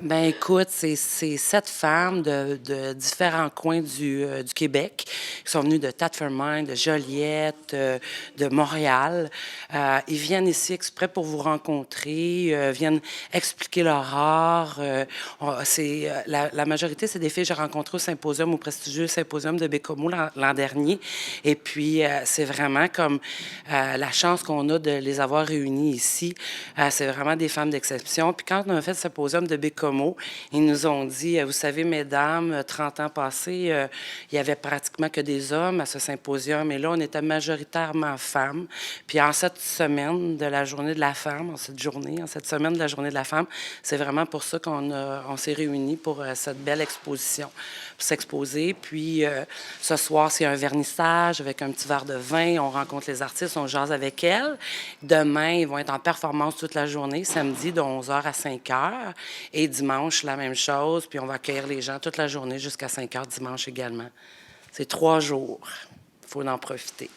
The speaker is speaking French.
Ben écoute, c'est 7 femmes de différents coins du Québec qui sont venues de Tattermine, de Joliette, de Montréal. Ils viennent ici exprès pour vous rencontrer, viennent expliquer leur art. La majorité, c'est des filles que j'ai rencontrées au symposium, au prestigieux symposium de Bécomo l'an dernier. Et puis, c'est vraiment comme la chance qu'on a de les avoir réunies ici. C'est vraiment des femmes d'exception. Puis quand on a fait le symposium de Bécomo, ils nous ont dit, vous savez, mesdames, 30 ans passés, il y avait pratiquement que des hommes à ce symposium. Et là, on était majoritairement femmes. Puis en cette semaine de la journée de la femme, en cette semaine de la journée de la femme, c'est vraiment pour ça on s'est réunis pour cette belle exposition, pour s'exposer. Puis ce soir, c'est un vernissage avec un petit verre de vin. On rencontre les artistes, on jase avec elles. Demain, ils vont être en performance toute la journée, samedi de 11h à 5h. Et dimanche, la même chose. Puis on va accueillir les gens toute la journée jusqu'à 5h dimanche également. C'est 3 jours. Il faut en profiter.